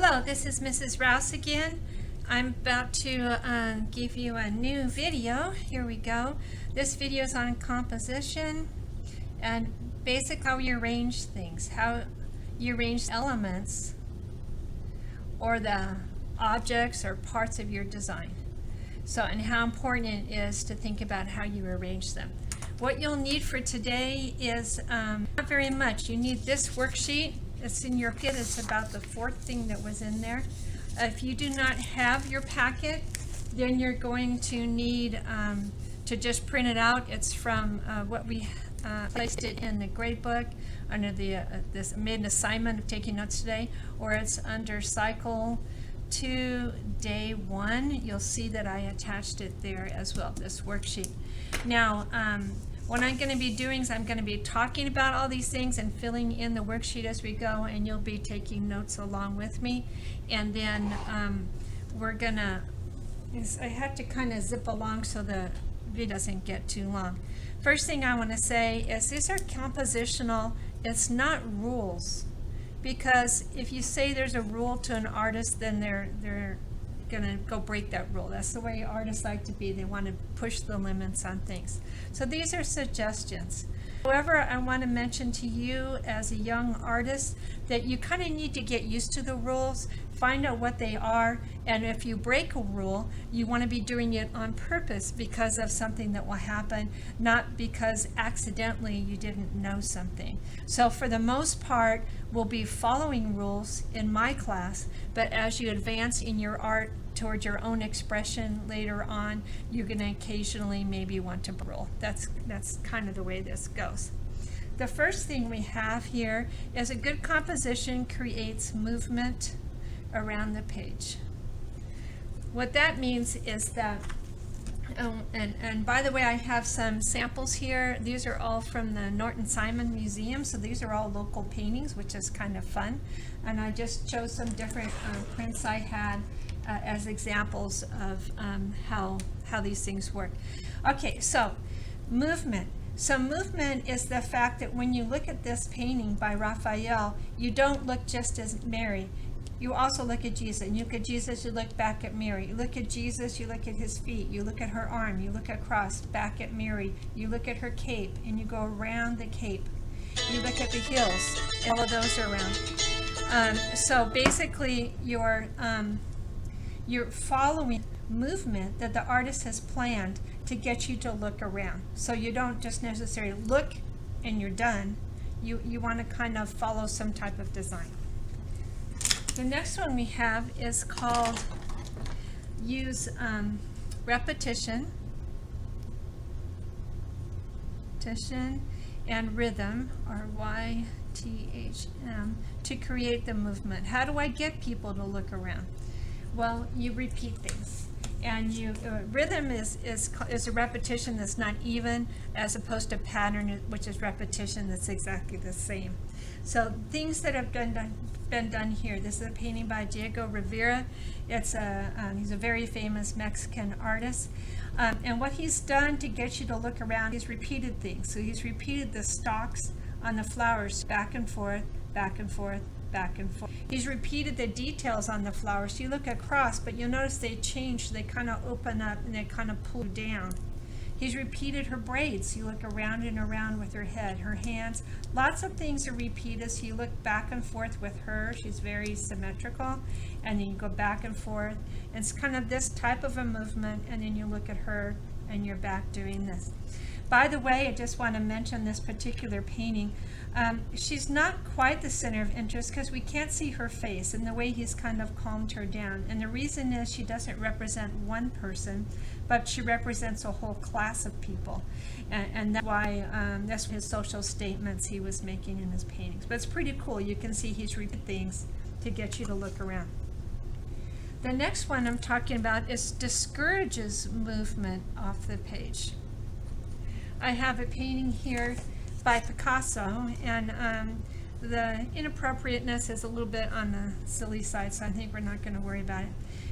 Hello, this is Mrs. Rouse again. I'm about to give you a new video. Here we go. This video is on composition and basically how you arrange things, how you arrange elements or the objects or parts of your design. So, and how important it is to think about how you arrange them. What you'll need for today is not very much. You need this worksheet. It's in your kit. It's about the fourth thing that was in there. If you do not have your packet, then you're going to need to just print it out. It's from what we placed it in the grade book under the this made an assignment of taking notes today, or it's under cycle 2 day 1. You'll see that I attached it there as well, this worksheet. Now what I'm going to be doing is I'm going to be talking about all these things and filling in the worksheet as we go, and you'll be taking notes along with me. And then we're going to, I have to kind of zip along so the video doesn't get too long. First thing I want to say is these are compositional. It's not rules, because if you say there's a rule to an artist, then they're gonna go break that rule. That's the way artists like to be. They want to push the limits on things. So these are suggestions. However, I want to mention to you as a young artist that you kind of need to get used to the rules, find out what they are, and if you break a rule, you want to be doing it on purpose because of something that will happen, not because accidentally you didn't know something. So for the most part, we'll be following rules in my class, but as you advance in your art towards your own expression later on, you're going to occasionally maybe want to rule. That's kind of the way this goes. The first thing we have here is a good composition creates movement around the page. What that means is that, and by the way, I have some samples here. These are all from the Norton Simon Museum, so these are all local paintings, which is kind of fun. And I just chose some different prints I had as examples of how these things work. Okay, so movement. So movement is the fact that when you look at this painting by Raphael, you don't look just as Mary. You also look at Jesus. And you look at Jesus, you look back at Mary. You look at Jesus, you look at his feet. You look at her arm, you look across, back at Mary. You look at her cape, and you go around the cape. You look at the heels, and all of those are around. So basically, you're following movement that the artist has planned to get you to look around. So you don't just necessarily look and you're done. You want to kind of follow some type of design. The next one we have is called use repetition and rhythm, or YTHM, to create the movement. How do I get people to look around? Well, you repeat things, and rhythm is a repetition that's not even, as opposed to pattern, which is repetition that's exactly the same. So things that have been done here. This is a painting by Diego Rivera. He's a very famous Mexican artist, and what he's done to get you to look around, he's repeated things. So he's repeated the stalks on the flowers back and forth, back and forth, back and forth. He's repeated the details on the flowers. You look across, but you'll notice they change. They kind of open up and they kind of pull down. He's repeated her braids. You look around and around with her head, her hands. Lots of things are repeated. So you look back and forth with her. She's very symmetrical. And then you go back and forth. And it's kind of this type of a movement. And then you look at her and you're back doing this. By the way, I just want to mention this particular painting. She's not quite the center of interest because we can't see her face and the way he's kind of calmed her down. And the reason is she doesn't represent one person, but she represents a whole class of people. And that's why that's his social statements he was making in his paintings. But it's pretty cool. You can see he's repeated things to get you to look around. The next one I'm talking about is discourages movement off the page. I have a painting here by Picasso, and the inappropriateness is a little bit on the silly side, so I think we're not going to worry about it.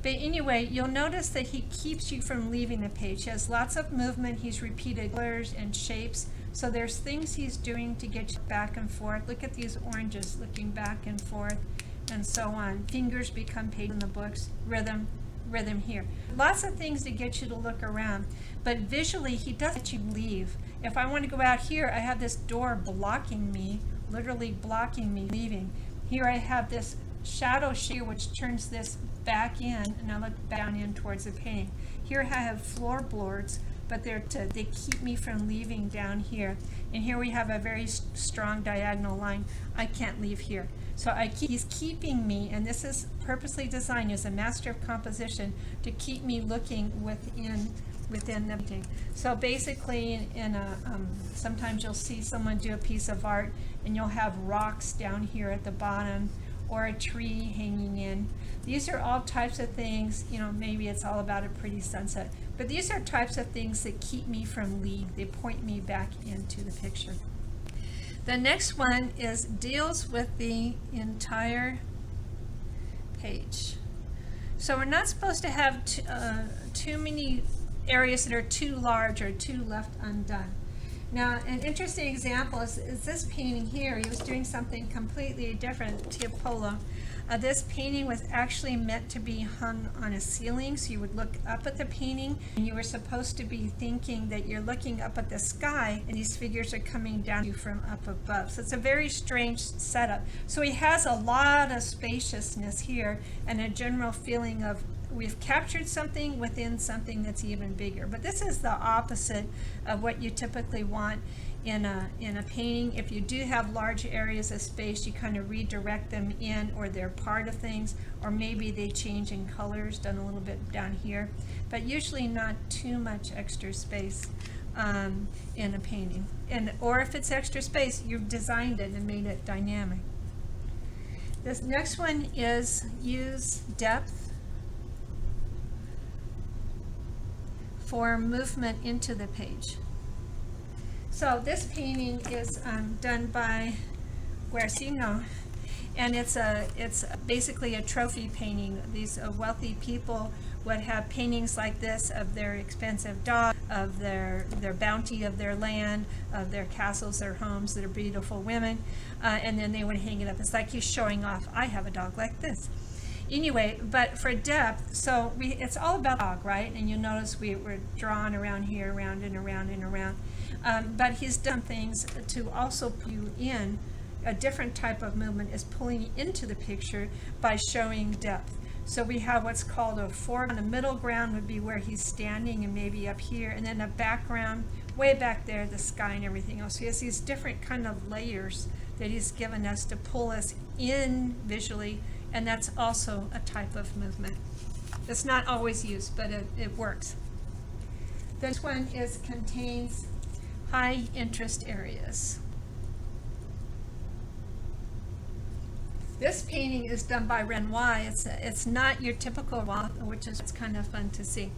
But anyway, you'll notice that he keeps you from leaving the page. He has lots of movement. He's repeated colors and shapes. So there's things he's doing to get you back and forth. Look at these oranges looking back and forth, and so on. Fingers become pages in the books, rhythm here. Lots of things to get you to look around, but visually he doesn't let you leave. If I want to go out here, I have this door blocking me, literally blocking me leaving. Here I have this shadow sheer which turns this back in, and I look down in towards the painting. Here I have floorboards, but they keep me from leaving down here. And here we have a very strong diagonal line. I can't leave here. So he's keeping me, and this is purposely designed as a master of composition to keep me looking within the painting. So basically, sometimes you'll see someone do a piece of art, and you'll have rocks down here at the bottom, or a tree hanging in. These are all types of things, maybe it's all about a pretty sunset, but these are types of things that keep me from leaving. They point me back into the picture. The next one deals with the entire page. So we're not supposed to have too many areas that are too large or too left undone. Now, an interesting example is this painting here. He was doing something completely different, Tiepolo. This painting was actually meant to be hung on a ceiling, so you would look up at the painting, and you were supposed to be thinking that you're looking up at the sky, and these figures are coming down to you from up above. So it's a very strange setup. So he has a lot of spaciousness here, and a general feeling of we've captured something within something that's even bigger. But this is the opposite of what you typically want in a painting. If you do have large areas of space, you kind of redirect them in, or they're part of things, or maybe they change in colors, done a little bit down here, but usually not too much extra space in a painting. Or if it's extra space, you've designed it and made it dynamic. This next one is use depth for movement into the page. So this painting is done by Guercino, and it's basically a trophy painting. These wealthy people would have paintings like this of their expensive dog, of their bounty of their land, of their castles, their homes, their beautiful women, and then they would hang it up. It's like he's showing off, I have a dog like this. Anyway, but for depth, so it's all about dog, right? And you'll notice we're drawn around here, around and around and around. But he's done things to also pull you in. A different type of movement is pulling you into the picture by showing depth. So we have what's called a foreground. The middle ground would be where he's standing and maybe up here, and then a background way back there, the sky and everything else. So he has these different kind of layers that he's given us to pull us in visually, and that's also a type of movement. It's not always used, but it works. This one contains high interest areas. This painting is done by Renoir. It's not your typical Renoir, which is kind of fun to see.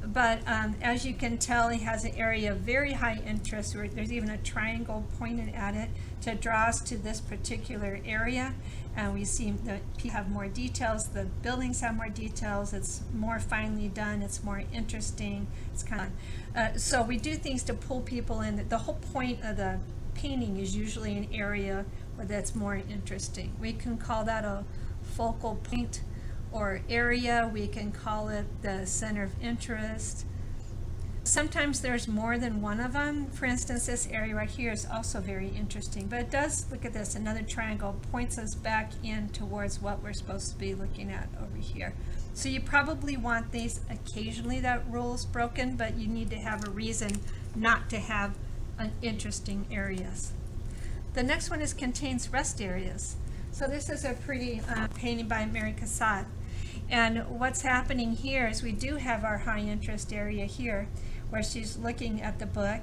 But as you can tell, he has an area of very high interest where there's even a triangle pointed at it to draw us to this particular area. And we see that people have more details, the buildings have more details, it's more finely done, it's more interesting, it's kind of, so we do things to pull people in. The whole point of the painting is usually an area that's more interesting. We can call that a focal point or area. We can call it the center of interest. Sometimes there's more than one of them. For instance, this area right here is also very interesting, but it does, look at this, another triangle points us back in towards what we're supposed to be looking at over here. So you probably want these occasionally, that rule's broken, but you need to have a reason not to have interesting areas. The next one contains rest areas. So this is a pretty painting by Mary Cassatt. And what's happening here is we do have our high interest area here where she's looking at the book,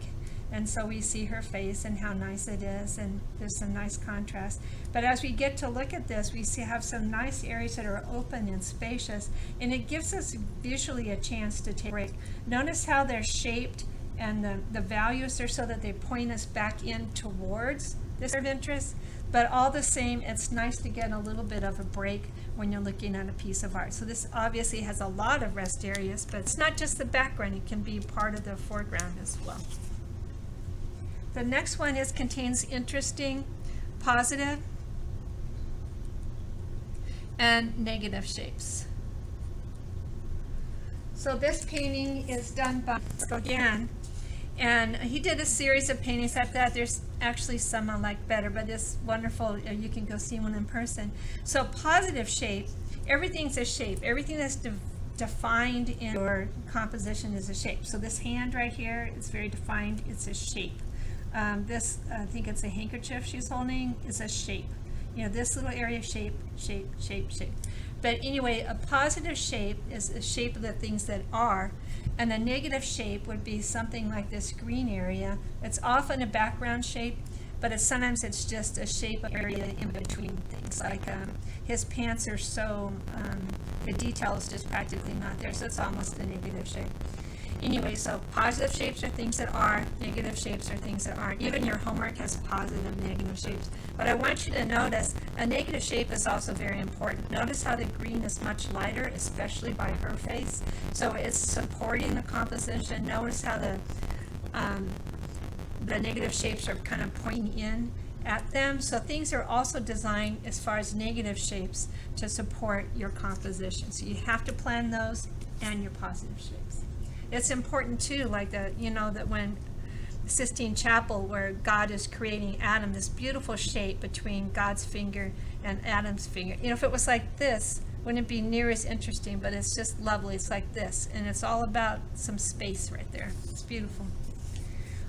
and so we see her face and how nice it is, and there's some nice contrast. But as we get to look at this, we have some nice areas that are open and spacious, and it gives us visually a chance to take a break. Notice how they're shaped, and the values are so that they point us back in towards this sort of interest, but all the same, it's nice to get a little bit of a break when you're looking at a piece of art. So this obviously has a lot of rest areas, but it's not just the background, it can be part of the foreground as well. The next one contains interesting, positive, and negative shapes. So this painting is done by Gauguin, and he did a series of paintings like that. There's actually some I like better, but it's wonderful. You can go see one in person. So positive shape, everything's a shape. Everything that's defined in your composition is a shape. So this hand right here is very defined. It's a shape. This, I think it's a handkerchief she's holding, is a shape. You know, this little area, shape, shape, shape, shape. But anyway, a positive shape is a shape of the things that are, and a negative shape would be something like this green area. It's often a background shape, but sometimes it's just a shape of area in between things. Like his pants are so, the detail is just practically not there, so it's almost a negative shape. Anyway, so positive shapes are things that are, negative shapes are things that aren't. Even your homework has positive and negative shapes. But I want you to notice a negative shape is also very important. Notice how the green is much lighter, especially by her face. So it's supporting the composition. Notice how the negative shapes are kind of pointing in at them. So things are also designed as far as negative shapes to support your composition. So you have to plan those and your positive shapes. It's important too, like that, you know, that when Sistine Chapel, where God is creating Adam, this beautiful shape between God's finger and Adam's finger. You know, if it was like this, wouldn't it be near as interesting? But it's just lovely. It's like this, and it's all about some space right there. It's beautiful.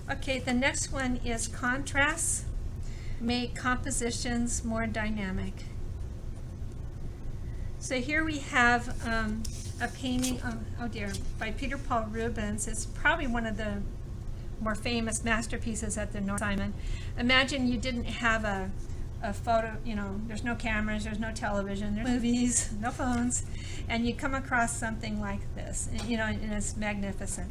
Okay, the next one is contrasts. Make compositions more dynamic. So here we have a painting, by Peter Paul Rubens. It's probably one of the more famous masterpieces at the North Simon. Imagine you didn't have a photo, you know, there's no cameras, there's no television, there's movies, no phones, and you come across something like this, you know, and it's magnificent.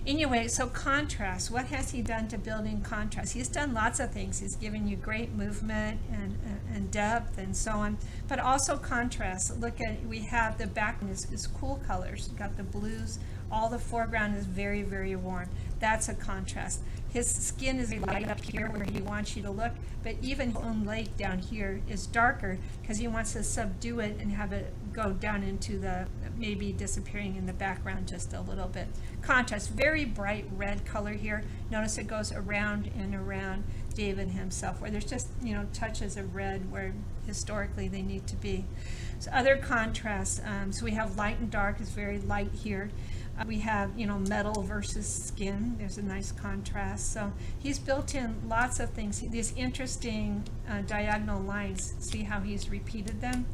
Anyway, so contrast, what has he done to build in contrast? He's done lots of things. He's given you great movement and depth and so on, but also contrast. Look at, we have the background is cool colors. You've got the blues, all the foreground is very, very warm. That's a contrast. His skin is light up here where he wants you to look, but even his own lake down here is darker because he wants to subdue it and have it go down into the, maybe disappearing in the background just a little bit. Contrast, very bright red color here. Notice it goes around and around David himself, where there's just, you know, touches of red where historically they need to be. So other contrasts, so we have light and dark is very light here. We have, you know, metal versus skin. There's a nice contrast. So he's built in lots of things. These interesting diagonal lines. See how he's repeated them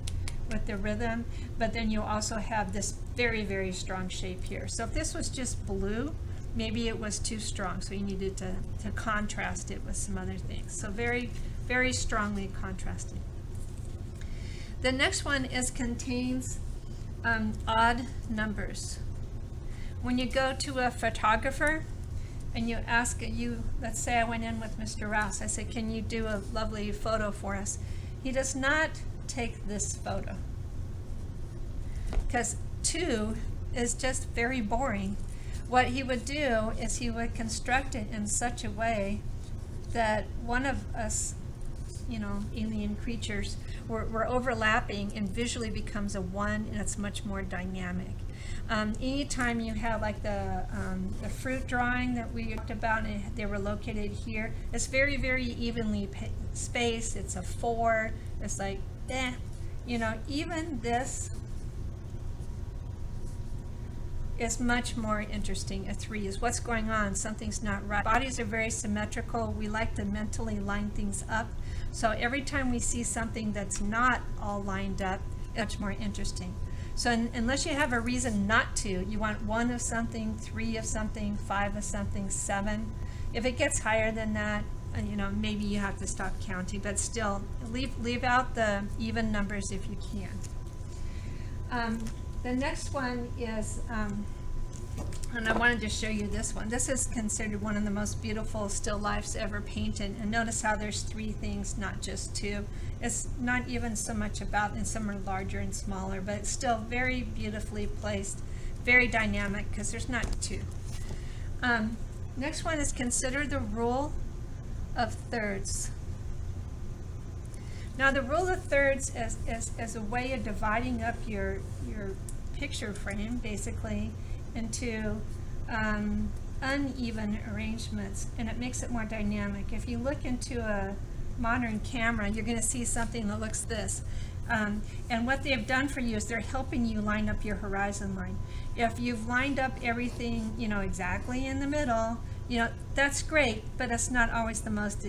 with the rhythm? But then you also have this very, very strong shape here. So if this was just blue, maybe it was too strong. So you needed to contrast it with some other things. So very, very strongly contrasted. The next one is contains odd numbers. When you go to a photographer and you ask, let's say I went in with Mr. Rouse, I said, can you do a lovely photo for us? He does not take this photo because 2 is just very boring. What he would do is he would construct it in such a way that one of us, you know, alien creatures, we're overlapping and visually becomes a 1, and it's much more dynamic. Anytime you have like the fruit drawing that we talked about, and they were located here, it's very, very evenly spaced. It's a 4. It's like, you know, even this is much more interesting. A 3 is what's going on. Something's not right. Bodies are very symmetrical. We like to mentally line things up. So every time we see something that's not all lined up, it's much more interesting. So unless you have a reason not to, you want 1 of something, 3 of something, 5 of something, 7. If it gets higher than that, you know, maybe you have to stop counting, but still leave out the even numbers if you can. The next one is, and I wanted to show you this one. This is considered one of the most beautiful still lifes ever painted. And notice how there's 3 things, not just 2. It's not even so much about, and some are larger and smaller, but it's still very beautifully placed, very dynamic because there's not 2. Next one is consider the rule of thirds. Now the rule of thirds is a way of dividing up your picture frame basically into uneven arrangements, and it makes it more dynamic. If you look into a modern camera, you're going to see something that looks this. And what they've done for you is they're helping you line up your horizon line. If you've lined up everything, exactly in the middle, that's great, but it's not always the most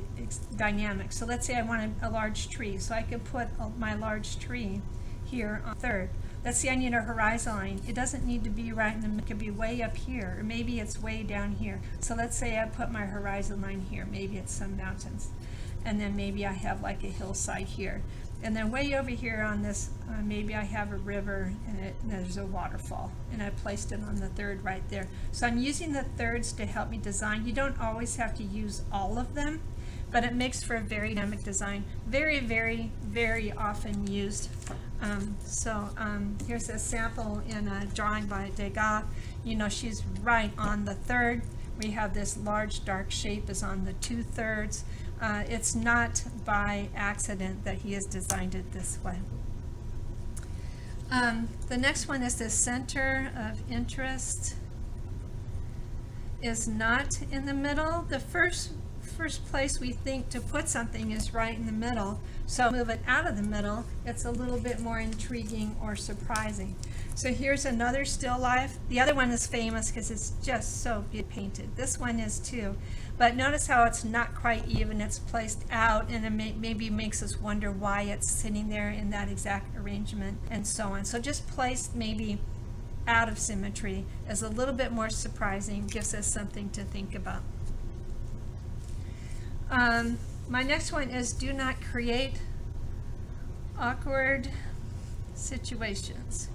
dynamic. So let's say I want a large tree, so I could put my large tree here on third. Let's say I need a horizon line. It doesn't need to be right in the middle. It could be way up here, or maybe it's way down here. So let's say I put my horizon line here. Maybe it's some mountains. And then maybe I have like a hillside here. And then way over here on this, maybe I have a river and there's a waterfall. And I placed it on the third right there. So I'm using the thirds to help me design. You don't always have to use all of them, but it makes for a very dynamic design. Very, very, very often used. Here's a sample in a drawing by Degas. She's right on the third. We have this large dark shape is on the 2/3. It's not by accident that he has designed it this way. The next one is the center of interest is not in the middle. The first place we think to put something is right in the middle. So move it out of the middle, it's a little bit more intriguing or surprising. So here's another still life. The other one is famous because it's just so beautifully painted. This one is too. But notice how it's not quite even. It's placed out, and it maybe makes us wonder why it's sitting there in that exact arrangement and so on. So just placed maybe out of symmetry is a little bit more surprising, gives us something to think about. My next one is do not create awkward situations.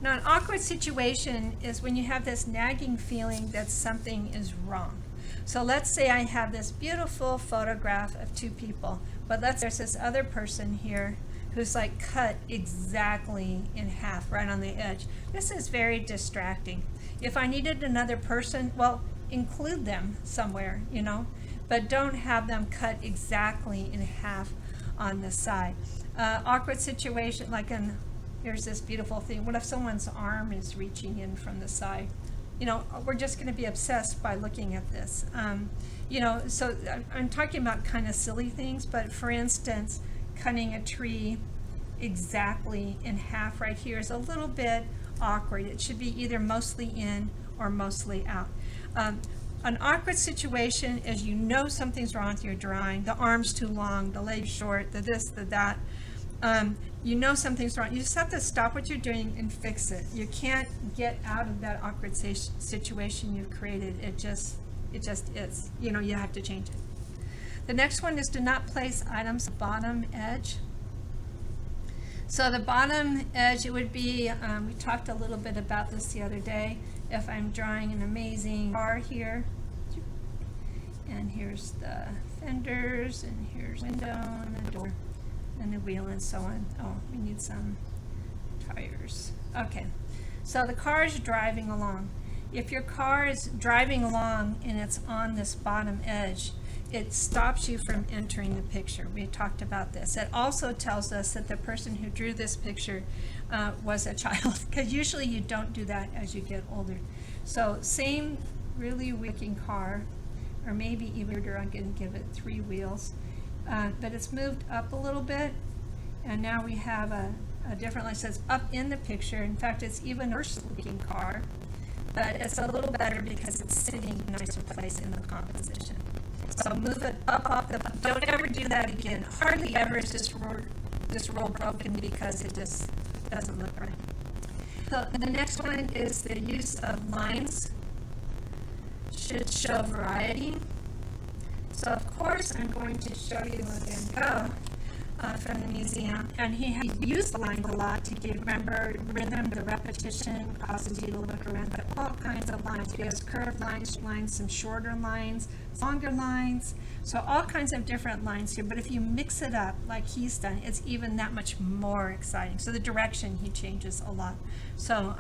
Now, an awkward situation is when you have this nagging feeling that something is wrong. So let's say I have this beautiful photograph of two people, but there's this other person here who's like cut exactly in half right on the edge. This is very distracting. If I needed another person, well, include them somewhere, but don't have them cut exactly in half on the side. Awkward situation, like here's this beautiful thing. What if someone's arm is reaching in from the side? We're just going to be obsessed by looking at this. So I'm talking about kind of silly things, but for instance, cutting a tree exactly in half right here is a little bit awkward. It should be either mostly in or mostly out. An awkward situation is something's wrong with your drawing. The arm's too long, the leg's short, the this, the that. Something's wrong. You just have to stop what you're doing and fix it. You can't get out of that awkward situation you've created. It just is. You have to change it. The next one is do not place items bottom edge. So the bottom edge, it would be, we talked a little bit about this the other day. If I'm drawing an amazing car here, and here's the fenders, and here's the window and the door and the wheel and so on. Oh, we need some tires. Okay, so the car is driving along. If your car is driving along and it's on this bottom edge, it stops you from entering the picture. We talked about this. It also tells us that the person who drew this picture was a child, because usually you don't do that as you get older. So same really wicked car, or maybe even I'm going to give it 3 wheels, but it's moved up a little bit, and now we have a different line that says up in the picture. In fact, it's even a worse looking car, but it's a little better because it's sitting in a nicer place in the composition. So move it up off the, don't ever do that again. Hardly ever is this roll broken because it just doesn't look right. So the next one is the use of lines should show variety. So of course I'm going to show you a Van Gogh from the museum, and he used lines a lot to give, remember, rhythm, the repetition causes you to look around, but all kinds of lines. He has curved lines, some shorter lines, longer lines, so all kinds of different lines here. But if you mix it up like he's done, it's even that much more exciting. So the direction he changes a lot. So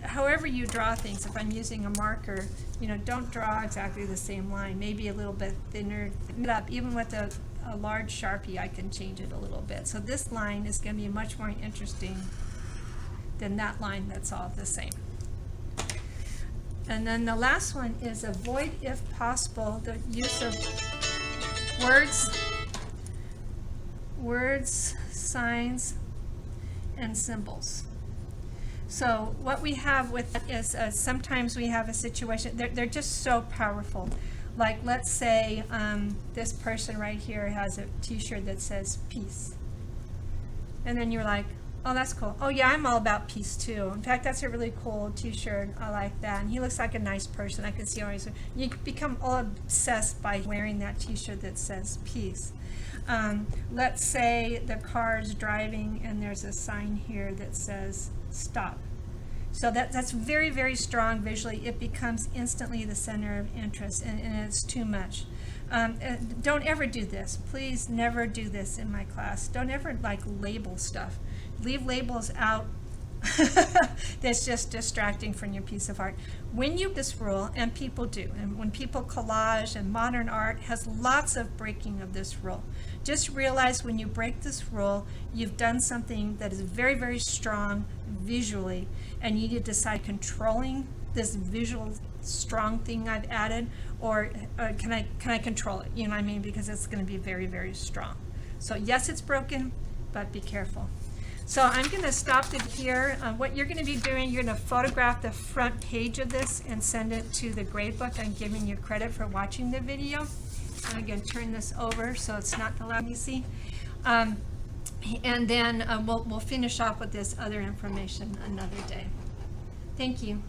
however you draw things, if I'm using a marker, don't draw exactly the same line, maybe a little bit thinner, thin it up. Even with a a large Sharpie, I can change it a little bit. So this line is going to be much more interesting than that line that's all the same. And then the last one is avoid, if possible, the use of words, signs, and symbols. So what we have with that is sometimes we have a situation, they're just so powerful. Like let's say this person right here has a t-shirt that says peace. And then you're like, oh, that's cool. Oh yeah, I'm all about peace too. In fact, that's a really cool t-shirt. I like that. And he looks like a nice person. I can see always. You become all obsessed by wearing that t-shirt that says peace. Let's say the car is driving and there's a sign here that says stop. So that's very, very strong visually. It becomes instantly the center of interest, and it's too much. Don't ever do this. Please never do this in my class. Don't ever like label stuff. Leave labels out. That's just distracting from your piece of art. When you this rule, and people do, and when people collage, and modern art has lots of breaking of this rule. Just realize when you break this rule, you've done something that is very, very strong visually, and you need to decide controlling this visual strong thing I've added, or can I control it? You know what I mean? Because it's going to be very, very strong. So yes, it's broken, but be careful. So I'm going to stop it here. What you're going to be doing, you're going to photograph the front page of this and send it to the gradebook. I'm giving you credit for watching the video. I'm going to turn this over so it's not the loud you see. And then we'll finish off with this other information another day. Thank you.